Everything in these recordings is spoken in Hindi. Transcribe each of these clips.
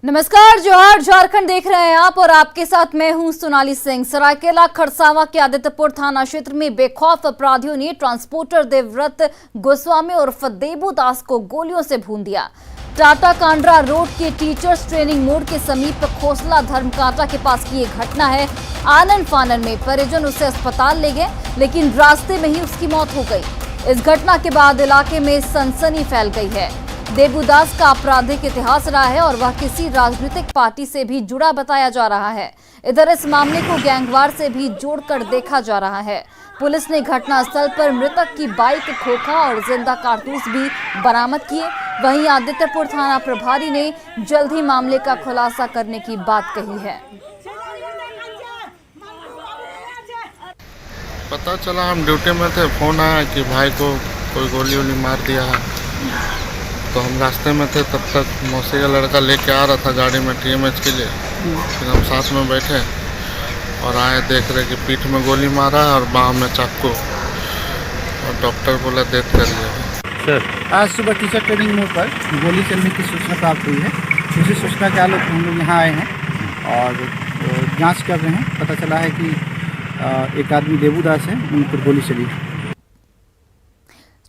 नमस्कार, जोहार, झारखंड देख रहे हैं आप और आपके साथ मैं हूं सोनाली सिंह। सरायकेला खरसावां के आदित्यपुर थाना क्षेत्र में बेखौफ अपराधियों ने ट्रांसपोर्टर देवव्रत गोस्वामी उर्फ देबू दास को गोलियों से भून दिया। टाटा कांड्रा रोड के टीचर्स ट्रेनिंग मोड़ के समीप खोसला धर्मकांटा के पास की ये घटना है। आनन फानन में परिजन उसे अस्पताल ले गए, लेकिन रास्ते में ही उसकी मौत हो गई। इस घटना के बाद इलाके में सनसनी फैल गई है। देबूदास का आपराधिक इतिहास रहा है और वह किसी राजनीतिक पार्टी से भी जुड़ा बताया जा रहा है। इधर इस मामले को गैंगवार से भी जोड़कर देखा जा रहा है। पुलिस ने घटनास्थल पर मृतक की बाइक, खोखा और जिंदा कारतूस भी बरामद किए। वहीं आदित्यपुर थाना प्रभारी ने जल्द ही मामले का खुलासा करने की बात कही है। पता चला, हम ड्यूटी में थे, फोन आया कि भाई को कोई गोली वोली मार दिया है। तो हम रास्ते में थे, तब तक मौसी का लड़का लेके आ रहा था गाड़ी में TMH के लिए। फिर हम साथ में बैठे और आए, देख रहे कि पीठ में गोली मारा है और बाँह में चाकू, और डॉक्टर बोला डेथ कर लिया है। सर, आज सुबह टीचर ट्रेनिंग मोड़ पर गोली चलने की सूचना प्राप्त हुई है। उसी सूचना के आलोक हम लोग यहाँ आए हैं और जांच कर रहे हैं। पता चला है कि एक आदमी देबूदास है, उन पर गोली चली।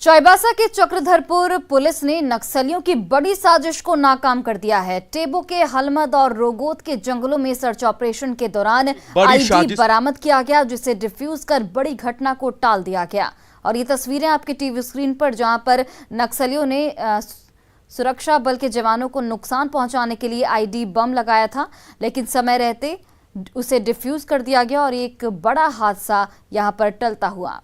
चाईबासा के चक्रधरपुर पुलिस ने नक्सलियों की बड़ी साजिश को नाकाम कर दिया है। टेबो के हलमद और रोगोत के जंगलों में सर्च ऑपरेशन के दौरान आईडी बरामद किया गया, जिसे डिफ्यूज कर बड़ी घटना को टाल दिया गया। और ये तस्वीरें आपके टीवी स्क्रीन पर, जहां पर नक्सलियों ने सुरक्षा बल के जवानों को नुकसान पहुंचाने के लिए आईडी बम लगाया था, लेकिन समय रहते उसे डिफ्यूज कर दिया गया और एक बड़ा हादसा यहां पर टलता हुआ।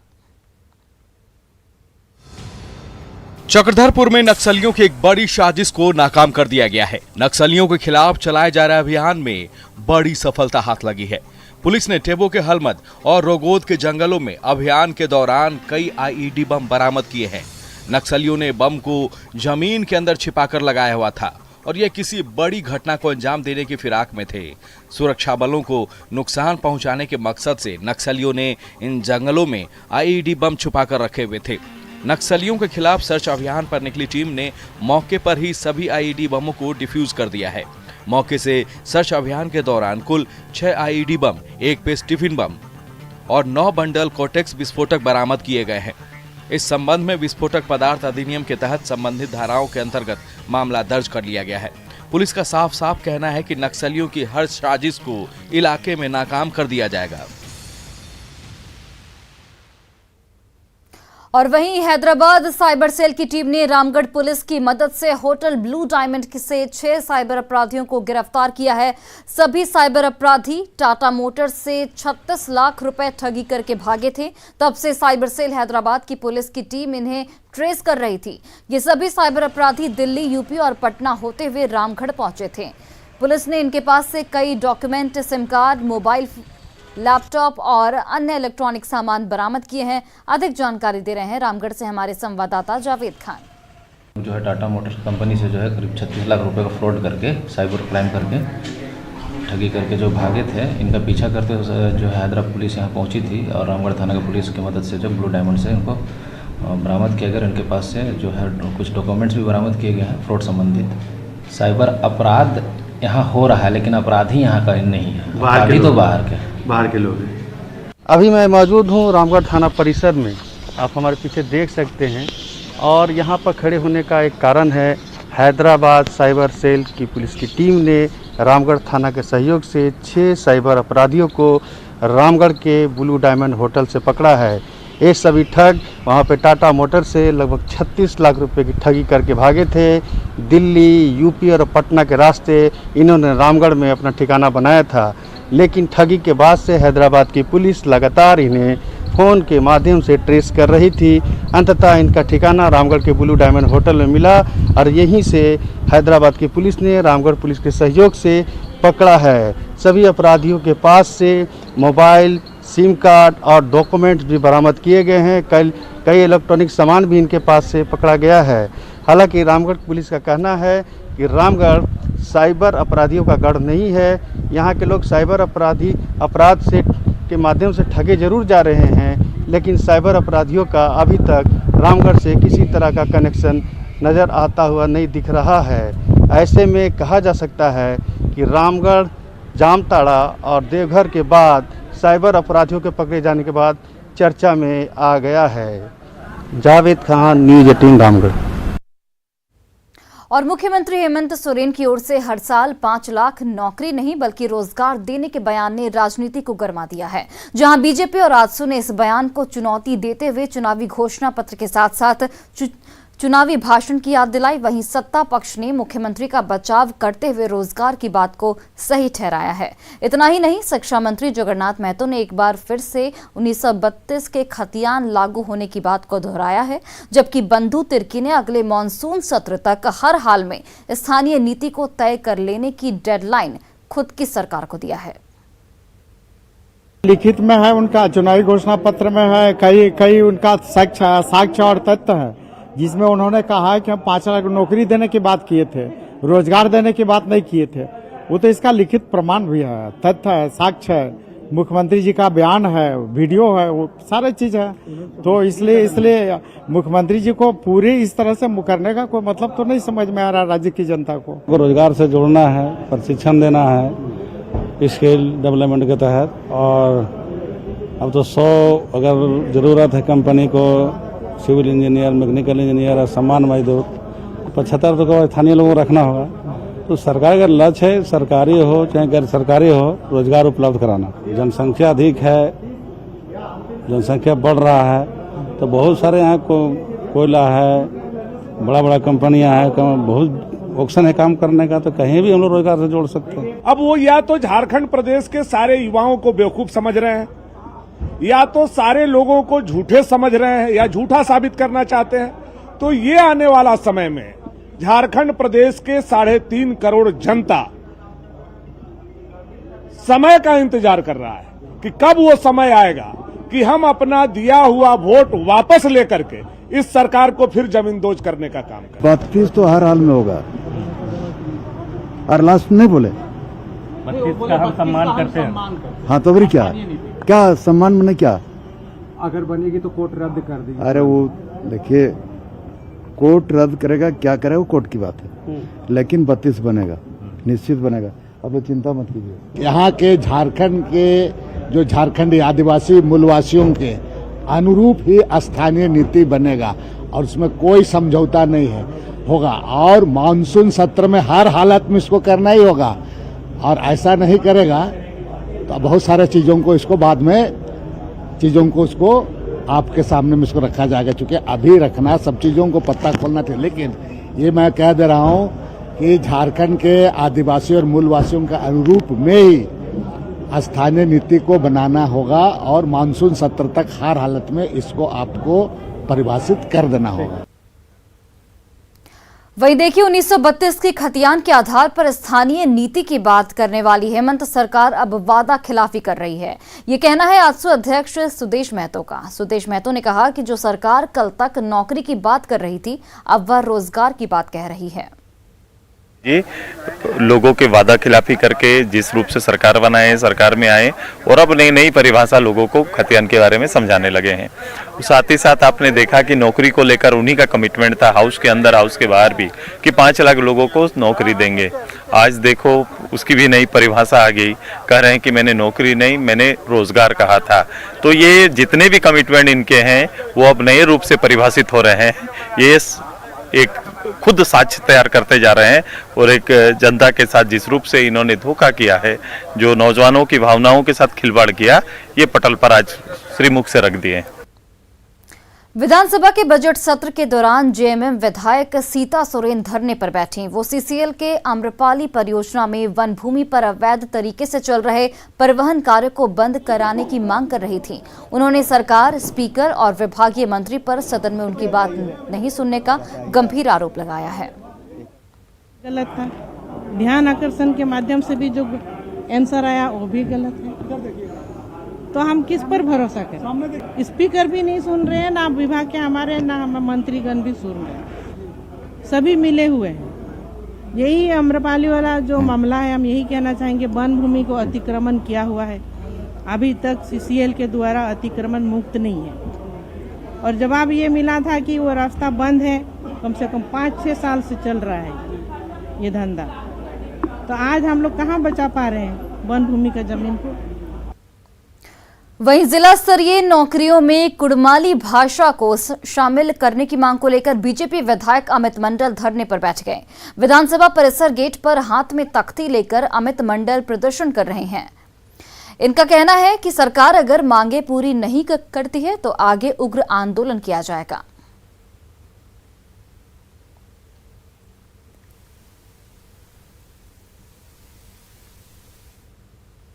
चक्रधरपुर में नक्सलियों की एक बड़ी साजिश को नाकाम कर दिया गया है। नक्सलियों के खिलाफ चलाए जा रहे अभियान में बड़ी सफलता हाथ लगी है। पुलिस ने टेबो के हलमद और रोगोद के जंगलों में अभियान के दौरान कई IED बम बरामद किए हैं। नक्सलियों ने बम को जमीन के अंदर छिपाकर लगाया हुआ था और यह किसी बड़ी घटना को अंजाम देने की फिराक में थे। सुरक्षा बलों को नुकसान पहुंचाने के मकसद से नक्सलियों ने इन जंगलों में IED बम छुपाकर रखे हुए थे। नक्सलियों के खिलाफ सर्च अभियान पर निकली टीम ने मौके पर ही सभी IED बमों को डिफ्यूज कर दिया है। मौके से सर्च अभियान के दौरान कुल 6 IED बम, 1 पीस टिफिन बम और 9 बंडल कोटेक्स विस्फोटक बरामद किए गए हैं। इस संबंध में विस्फोटक पदार्थ अधिनियम के तहत संबंधित धाराओं के अंतर्गत मामला दर्ज कर लिया गया है। पुलिस का साफ साफ कहना है कि नक्सलियों की हर साजिश को इलाके में नाकाम कर दिया जाएगा। और वहीं हैदराबाद साइबर सेल की टीम ने रामगढ़ पुलिस की मदद से होटल ब्लू डायमंड से 6 साइबर अपराधियों को गिरफ्तार किया है। सभी साइबर अपराधी टाटा मोटर्स से 36 लाख रुपए ठगी करके भागे थे। तब से साइबर सेल हैदराबाद की पुलिस की टीम इन्हें ट्रेस कर रही थी। ये सभी साइबर अपराधी दिल्ली, यूपी और पटना होते हुए रामगढ़ पहुंचे थे। पुलिस ने इनके पास से कई document, SIM card, mobile, laptop और अन्य इलेक्ट्रॉनिक सामान बरामद किए हैं। अधिक जानकारी दे रहे हैं रामगढ़ से हमारे संवाददाता जावेद खान। जो है टाटा मोटर्स कंपनी से जो है करीब 36 लाख रुपए का फ्रॉड करके, साइबर क्राइम करके, ठगी करके जो भागे थे, इनका पीछा करते जो है हैदराबाद पुलिस यहाँ पहुँची थी और रामगढ़ थाना की पुलिस की मदद से जो ब्लू डायमंड से इनको बरामद किया गया। इनके पास से जो है कुछ डॉक्यूमेंट्स भी बरामद किए गए हैं फ्रॉड संबंधित। साइबर अपराध यहाँ हो रहा है, लेकिन अपराधी यहाँ का नहीं है, अपराधी तो बाहर के लोग हैं। अभी मैं मौजूद हूँ रामगढ़ थाना परिसर में, आप हमारे पीछे देख सकते हैं। और यहाँ पर खड़े होने का एक कारण है, हैदराबाद साइबर सेल की पुलिस की टीम ने रामगढ़ थाना के सहयोग से 6 साइबर अपराधियों को रामगढ़ के ब्लू डायमंड होटल से पकड़ा है। ये सभी ठग वहाँ पे टाटा मोटर से लगभग 36 लाख रुपए की ठगी करके भागे थे। दिल्ली, यूपी और पटना के रास्ते इन्होंने रामगढ़ में अपना ठिकाना बनाया था, लेकिन ठगी के बाद से हैदराबाद की पुलिस लगातार इन्हें फ़ोन के माध्यम से ट्रेस कर रही थी। अंततः इनका ठिकाना रामगढ़ के ब्लू डायमंड होटल में मिला और यहीं से हैदराबाद की पुलिस ने रामगढ़ पुलिस के सहयोग से पकड़ा है। सभी अपराधियों के पास से मोबाइल, सिम कार्ड और डॉक्यूमेंट्स भी बरामद किए गए हैं। कई इलेक्ट्रॉनिक सामान भी इनके पास से पकड़ा गया है। हालांकि रामगढ़ पुलिस का कहना है कि रामगढ़ साइबर अपराधियों का गढ़ नहीं है। यहाँ के लोग साइबर अपराध से के माध्यम से ठगे जरूर जा रहे हैं, लेकिन साइबर अपराधियों का अभी तक रामगढ़ से किसी तरह का कनेक्शन नज़र आता हुआ नहीं दिख रहा है। ऐसे में कहा जा सकता है कि रामगढ़, जामताड़ा और देवघर के बाद साइबर अपराधियों के पकड़े जाने के बाद चर्चा में आ गया है। जावेद खान, न्यूज़ 18 रामगढ़। और मुख्यमंत्री हेमंत सोरेन की ओर से हर साल 5 लाख नौकरी नहीं बल्कि रोजगार देने के बयान ने राजनीति को गरमा दिया है। जहां बीजेपी और आजसू ने इस बयान को चुनौती देते हुए चुनावी घोषणा पत्र के साथ साथ चुनावी भाषण की याद दिलाई, वहीं सत्ता पक्ष ने मुख्यमंत्री का बचाव करते हुए रोजगार की बात को सही ठहराया है। इतना ही नहीं, शिक्षा मंत्री जगन्नाथ महतो ने एक बार फिर से 1932 के खतियान लागू होने की बात को दोहराया है, जबकि बंधु तिर्की ने अगले मॉनसून सत्र तक हर हाल में स्थानीय नीति को तय कर लेने की डेडलाइन खुद की सरकार को दिया है। लिखित में है, उनका चुनावी घोषणा पत्र में है, कई उनका साक्ष्य और तथ्य है, जिसमें उन्होंने कहा है कि हम 5 लाख नौकरी देने की बात किए थे, रोजगार देने की बात नहीं किए थे। वो तो इसका लिखित प्रमाण भी है, तथ्य है, साक्ष्य है, मुख्यमंत्री जी का बयान है, वीडियो है, वो सारे चीज है। तो इसलिए मुख्यमंत्री जी को पूरी इस तरह से मुकरने का कोई मतलब तो नहीं समझ में आ रहा राज्य की जनता को। रोजगार से जोड़ना है, प्रशिक्षण देना है स्किल डेवलपमेंट के तहत, और अब तो 100 अगर जरूरत है कंपनी को सिविल इंजीनियर, मैकेनिकल इंजीनियर और सामान्य मजदूर, 75 तो स्थानीय लोगों को रखना होगा। तो सरकार का लक्ष्य है, सरकारी हो चाहे गैर सरकारी हो, रोजगार उपलब्ध कराना। जनसंख्या अधिक है, जनसंख्या बढ़ रहा है, तो बहुत सारे यहाँ कोयला है, बड़ा बड़ा कंपनियां हैं, बहुत ऑप्शन है काम करने का, तो कहीं भी हम लोग रोजगार से जोड़ सकते हैं। अब वो या तो झारखंड प्रदेश के सारे युवाओं को बेवकूफ समझ रहे हैं, या तो सारे लोगों को झूठे समझ रहे हैं, या झूठा साबित करना चाहते हैं। तो ये आने वाला समय में झारखंड प्रदेश के 3.5 करोड़ जनता समय का इंतजार कर रहा है कि कब वो समय आएगा कि हम अपना दिया हुआ वोट वापस लेकर के इस सरकार को फिर जमींदोज करने का काम करें। 32 तो हर हाल में होगा, और लास्ट नहीं बोले 32 का हम सम्मान करते हैं। हाँ, तो फिर क्या सम्मान में क्या, अगर बनेगी तो कोर्ट रद्द कर देगी। अरे वो देखिए, कोर्ट रद्द करेगा क्या करेगा वो कोर्ट की बात है, लेकिन 32 बनेगा, निश्चित बनेगा, अब चिंता मत कीजिए। यहाँ के झारखंड के जो झारखंडी आदिवासी मूलवासियों के अनुरूप ही स्थानीय नीति बनेगा, और उसमें कोई समझौता नहीं है होगा, और मानसून सत्र में हर हालत में इसको करना ही होगा, और ऐसा नहीं करेगा तो बहुत सारे चीजों को इसको बाद में उसको आपके सामने में इसको रखा जाएगा, क्योंकि अभी रखना सब चीजों को पत्ता खोलना था। लेकिन ये मैं कह दे रहा हूँ कि झारखंड के आदिवासी और मूलवासियों के अनुरूप में ही स्थानीय नीति को बनाना होगा, और मानसून सत्र तक हर हालत में इसको आपको परिभाषित कर देना होगा। वहीं देखिए, 1932 की खतियान के आधार पर स्थानीय नीति की बात करने वाली हेमंत सरकार अब वादा खिलाफी कर रही है। ये कहना है आजसू अध्यक्ष सुदेश महतो का। सुदेश महतो ने कहा कि जो सरकार कल तक नौकरी की बात कर रही थी, अब वह रोजगार की बात कह रही है। ये लोगों के वादा खिलाफी करके जिस रूप से सरकार बनाए, सरकार में आए, और अब नई नई परिभाषा लोगों को खतियान के बारे में समझाने लगे हैं। साथ ही साथ आपने देखा कि नौकरी को लेकर उन्हीं का कमिटमेंट था, हाउस के अंदर हाउस के बाहर भी, कि 5 लाख लोगों को नौकरी देंगे। आज देखो उसकी भी नई परिभाषा आ गई, कह रहे हैं कि मैंने नौकरी नहीं, मैंने रोजगार कहा था। तो ये जितने भी कमिटमेंट इनके हैं वो अब नए रूप से परिभाषित हो रहे हैं। ये एक खुद साक्ष्य तैयार करते जा रहे हैं, और एक जनता के साथ जिस रूप से इन्होंने धोखा किया है, जो नौजवानों की भावनाओं के साथ खिलवाड़ किया, ये पटल पर आज श्रीमुख से रख दिए। विधानसभा के बजट सत्र के दौरान जेएमएम विधायक सीता सोरेन धरने पर बैठी। वो सीसीएल के आम्रपाली परियोजना में वन भूमि पर अवैध तरीके से चल रहे परिवहन कार्य को बंद कराने की मांग कर रही थी। उन्होंने सरकार, स्पीकर और विभागीय मंत्री पर सदन में उनकी बात नहीं सुनने का गंभीर आरोप लगाया है। गलत था, ध्यान आकर्षण के माध्यम से भी जो आंसर आया वो भी गलत है, तो हम किस पर भरोसा करें? स्पीकर भी नहीं सुन रहे हैं, ना विभाग के हमारे, ना मंत्रीगण भी सुन रहे हैं, सभी मिले हुए हैं। यही आम्रपाली वाला जो मामला है, हम यही कहना चाहेंगे, वन भूमि को अतिक्रमण किया हुआ है, अभी तक सीसीएल के द्वारा अतिक्रमण मुक्त नहीं है, और जवाब ये मिला था कि वो रास्ता बंद है, कम से कम 5-6 साल से चल रहा है। ये धंधा। तो आज हम लोग कहाँ बचा पा रहे हैं वन भूमि का जमीन को। वहीं जिला स्तरीय नौकरियों में कुड़माली भाषा को शामिल करने की मांग को लेकर बीजेपी विधायक अमित मंडल धरने पर बैठ गए। विधानसभा परिसर गेट पर हाथ में तख्ती लेकर अमित मंडल प्रदर्शन कर रहे हैं। इनका कहना है कि सरकार अगर मांगे पूरी नहीं करती है तो आगे उग्र आंदोलन किया जाएगा।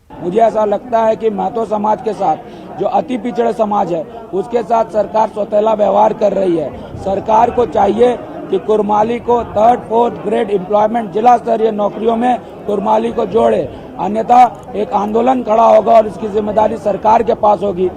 मुझे ऐसा लगता है कि महतो समाज के साथ जो अति पिछड़े समाज है उसके साथ सरकार सौतेला व्यवहार कर रही है। सरकार को चाहिए कि कुड़माली को 3rd 4th ग्रेड एम्प्लॉयमेंट जिला स्तरीय नौकरियों में कुड़माली को जोड़े, अन्यथा एक आंदोलन खड़ा होगा और इसकी जिम्मेदारी सरकार के पास होगी।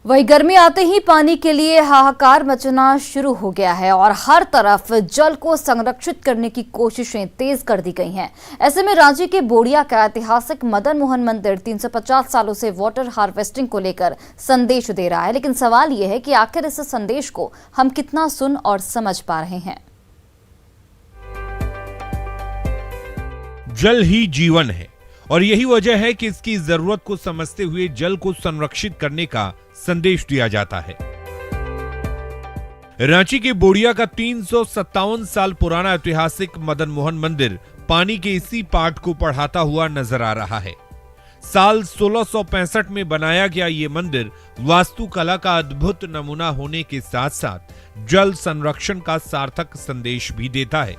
वहीं गर्मी आते ही पानी के लिए हाहाकार मचना शुरू हो गया है और हर तरफ जल को संरक्षित करने की कोशिशें तेज कर दी गई हैं। ऐसे में रांची के बोड़िया का ऐतिहासिक मदन मोहन मंदिर 350 सालों से वाटर हार्वेस्टिंग को लेकर संदेश दे रहा है, लेकिन सवाल यह है कि आखिर इस संदेश को हम कितना सुन और समझ पा रहे हैं। जल ही जीवन है और यही वजह है कि इसकी जरूरत को समझते हुए जल को संरक्षित करने का संदेश दिया जाता है। रांची के बोड़िया का 357 साल पुराना ऐतिहासिक मदन मोहन मंदिर पानी के इसी पाठ को पढ़ाता हुआ नजर आ रहा है। साल 1665 में बनाया गया ये मंदिर वास्तुकला का अद्भुत नमूना होने के साथ साथ जल संरक्षण का सार्थक संदेश भी देता है।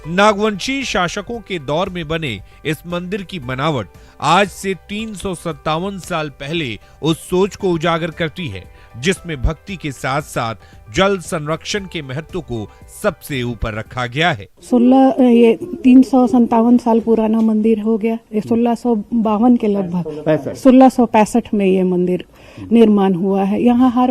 नागवंशी शासकों के दौर में बने इस मंदिर की बनावट आज से 357 साल पहले उस सोच को उजागर करती है जिसमें भक्ति के साथ साथ जल संरक्षण के महत्व को सबसे ऊपर रखा गया है। 357 साल पुराना मंदिर हो गया। 1652 के लगभग 1665 में ये मंदिर निर्माण हुआ है। यहाँ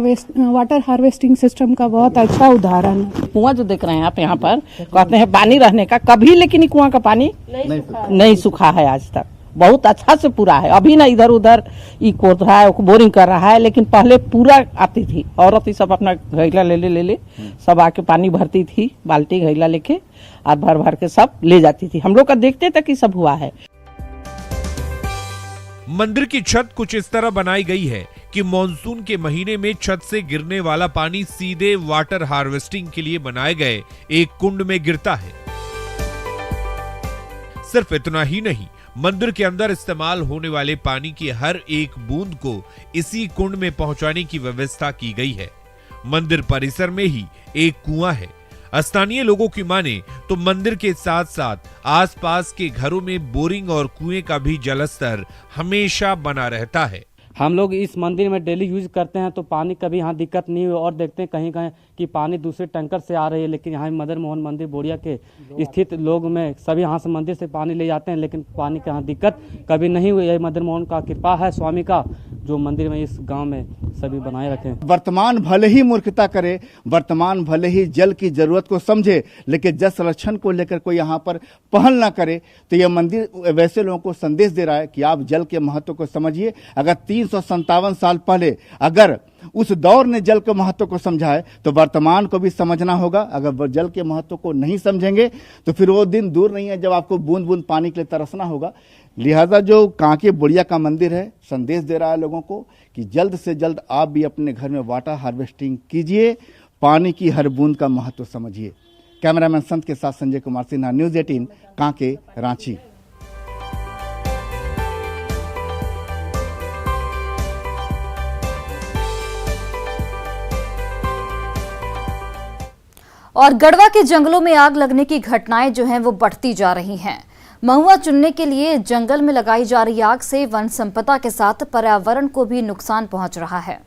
वाटर हार्वेस्टिंग सिस्टम का बहुत अच्छा उदाहरण है। कुआं जो देख रहे हैं आप यहाँ पर कहते हैं पानी रहने का, कभी लेकिन कुआं का पानी नहीं सूखा है आज तक। बहुत अच्छा से पूरा है। अभी ना इधर उधर खोद रहा है, बोरिंग कर रहा है, लेकिन पहले पूरा आती थी। औरत ही सब अपना घैला ले सब आके पानी भरती थी, बाल्टी घैला लेके और भर के सब ले जाती थी। हम लोग का देखते तक ही सब हुआ है। मंदिर की छत कुछ इस तरह बनाई गई है कि मॉनसून के महीने में छत से गिरने वाला पानी सीधे वाटर हार्वेस्टिंग के लिए बनाए गए एक कुंड में गिरता है। सिर्फ इतना ही नहीं, मंदिर के अंदर इस्तेमाल होने वाले पानी की हर एक बूंद को इसी कुंड में पहुंचाने की व्यवस्था की गई है। मंदिर परिसर में ही एक कुआं है। स्थानीय लोगों की माने तो मंदिर के साथ साथ आसपास के घरों में बोरिंग और कुएं का भी जलस्तर हमेशा बना रहता है। हम लोग इस मंदिर में डेली यूज करते हैं तो पानी कभी यहाँ दिक्कत नहीं हुई। और देखते हैं कहीं कहीं कि पानी दूसरे टैंकर से आ रही है, लेकिन यहाँ मदन मोहन मंदिर बोड़िया के स्थित लोग में सभी यहाँ से मंदिर से पानी ले जाते हैं, लेकिन पानी की यहाँ दिक्कत कभी नहीं हुई। यही मदन मोहन का कृपा है, स्वामी का, जो मंदिर में इस गांव में सभी बनाए रखे। वर्तमान भले ही मूर्खता करे, वर्तमान भले ही जल की जरूरत को समझे, लेकिन जल संरक्षण को लेकर कोई यहाँ पर पहल ना करे, तो यह मंदिर वैसे लोगों को संदेश दे रहा है कि आप जल के महत्व को समझिए। अगर 357 साल पहले अगर उस दौर ने जल के महत्व को समझा है तो वर्तमान को भी समझना होगा। अगर जल के महत्व को नहीं समझेंगे तो फिर वो दिन दूर नहीं है जब आपको बूंद बूंद पानी के लिए तरसना होगा। लिहाजा जो कांके बोड़िया का मंदिर है संदेश दे रहा है लोगों को कि जल्द से जल्द आप भी अपने घर में वाटर हार्वेस्टिंग कीजिए, पानी की हर बूंद का महत्व समझिए। कैमरामैन संत के साथ संजय कुमार सिन्हा, न्यूज़ 18, कांके, रांची। और गढ़वा के जंगलों में आग लगने की घटनाएं जो हैं वो बढ़ती जा रही हैं। महुआ चुनने के लिए जंगल में लगाई जा रही आग से वन संपदा के साथ पर्यावरण को भी नुकसान पहुंच रहा है।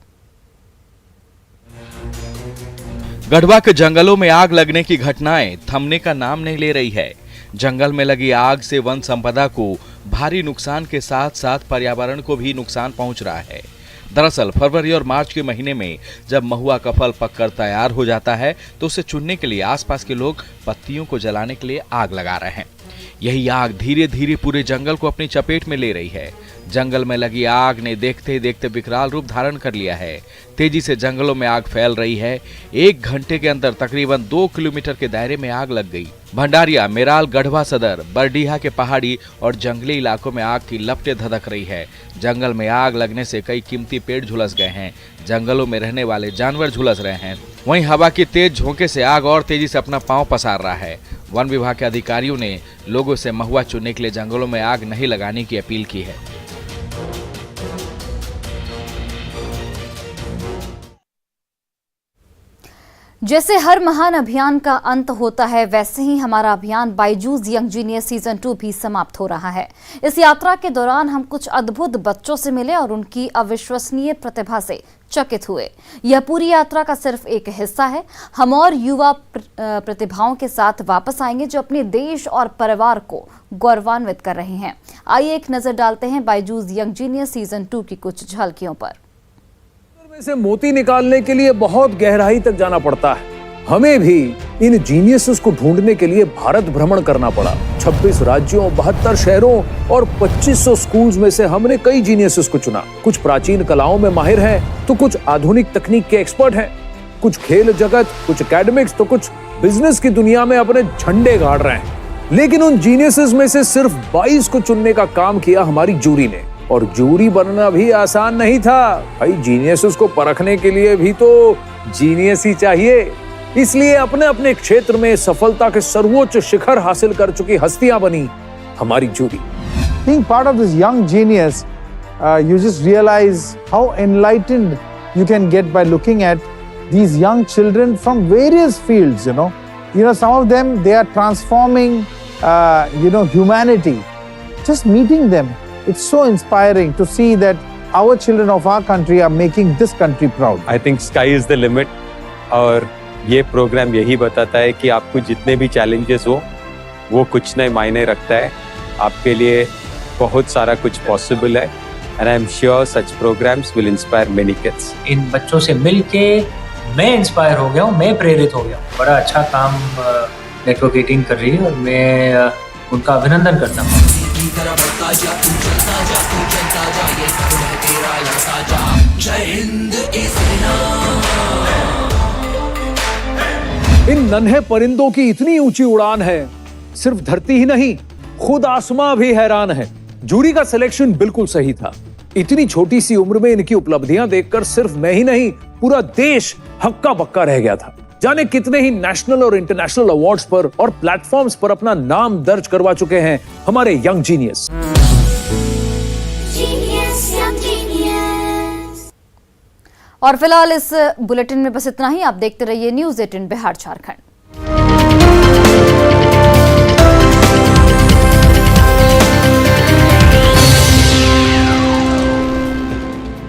गढ़वा के जंगलों में आग लगने की घटनाएं थमने का नाम नहीं ले रही है। जंगल में लगी आग से वन संपदा को भारी नुकसान के साथ साथ पर्यावरण को भी नुकसान पहुंच रहा है। दरअसल फरवरी और मार्च के महीने में जब महुआ का फल पककर तैयार हो जाता है तो उसे चुनने के लिए आसपास के लोग पत्तियों को जलाने के लिए आग लगा रहे हैं। यही आग धीरे धीरे पूरे जंगल को अपनी चपेट में ले रही है। जंगल में लगी आग ने देखते ही देखते विकराल रूप धारण कर लिया है। तेजी से जंगलों में आग फैल रही है। 1 घंटे के अंदर तकरीबन 2 किलोमीटर के दायरे में आग लग गई। भंडारिया, मेराल, गढ़वा सदर, बरडीहा के पहाड़ी और जंगली इलाकों में आग की लपटें धधक रही है। जंगल में आग लगने से कई कीमती पेड़ झुलस गए हैं। जंगलों में रहने वाले जानवर झुलस रहे हैं। वहीं हवा की तेज झोंके से आग और तेजी से अपना पांव पसार रहा है। वन विभाग के अधिकारियों ने लोगों से महुआ चुनने के लिए जंगलों में आग नहीं लगाने की अपील की है। जैसे हर महान अभियान का अंत होता है, वैसे ही हमारा अभियान बायजूस यंग जीनियस सीजन 2 भी समाप्त हो रहा है। इस यात्रा के दौरान हम कुछ अद्भुत बच्चों से मिले और उनकी अविश्वसनीय प्रतिभा से चकित हुए। यह पूरी यात्रा का सिर्फ एक हिस्सा है। हम और युवा प्रतिभाओं के साथ वापस आएंगे जो अपने देश और परिवार को गौरवान्वित कर रहे हैं। आइए एक नजर डालते हैं बायजूस यंग जीनियस सीजन 2 की कुछ झलकियों पर। में से मोती निकालने के लिए बहुत गहराई तक जाना पड़ता है। हमें भी इन जीनियसेस को ढूंढने के लिए भारत भ्रमण करना पड़ा। 26 राज्यों, 72 शहरों और 2500 स्कूल्स में से हमने कई जीनियसेस को चुना। कुछ प्राचीन कलाओं में माहिर हैं, तो कुछ आधुनिक तकनीक के एक्सपर्ट हैं। कुछ खेल जगत, कुछ एकेडमिक्स, तो कुछ बिजनेस की दुनिया में अपने झंडे गाड़ रहे हैं। लेकिन उन जीनियसेस में से सिर्फ 22 को चुनने का काम किया हमारी जूरी ने। और जूरी बनना भी आसान नहीं था भाई। जीनियस को परखने के लिए भी तो जीनियस ही चाहिए। इसलिए अपने अपने क्षेत्र में सफलता के सर्वोच्च शिखर हासिल कर चुकी हस्तियां बनी हमारी jury. Being part of this young genius, you just realize how enlightened you can get by looking at these young children from various fields. You know, some of them they are transforming, humanity. Just meeting them. It's so inspiring to see that our children of our country are making this country proud. I think sky is the limit और ये प्रोग्राम यही बताता है कि आपको जितने भी चैलेंजेस हो वो कुछ नहीं मायने रखता है। आपके लिए बहुत सारा कुछ पॉसिबल है and I'm sure such programs will inspire many kids. इन बच्चों से मिलके मैं इंस्पायर हो गया हूँ, मैं प्रेरित हो गया हूँ। बड़ा अच्छा काम नेटवर्क 18 कर रही है और मैं उनका अभिनंदन करता हूँ। इन नन्हे परिंदों की इतनी ऊंची उड़ान है, सिर्फ धरती ही नहीं खुद आसमां भी हैरान है। जूरी का सिलेक्शन बिल्कुल सही था। इतनी छोटी सी उम्र में इनकी उपलब्धियां देखकर सिर्फ मैं ही नहीं पूरा देश हक्का बक्का रह गया था। जाने कितने ही नेशनल और इंटरनेशनल अवार्ड्स पर और प्लेटफॉर्म्स पर अपना नाम दर्ज करवा चुके हैं हमारे यंग जीनियस। और फिलहाल इस बुलेटिन में बस इतना ही। आप देखते रहिए न्यूज़ 18 बिहार झारखंड।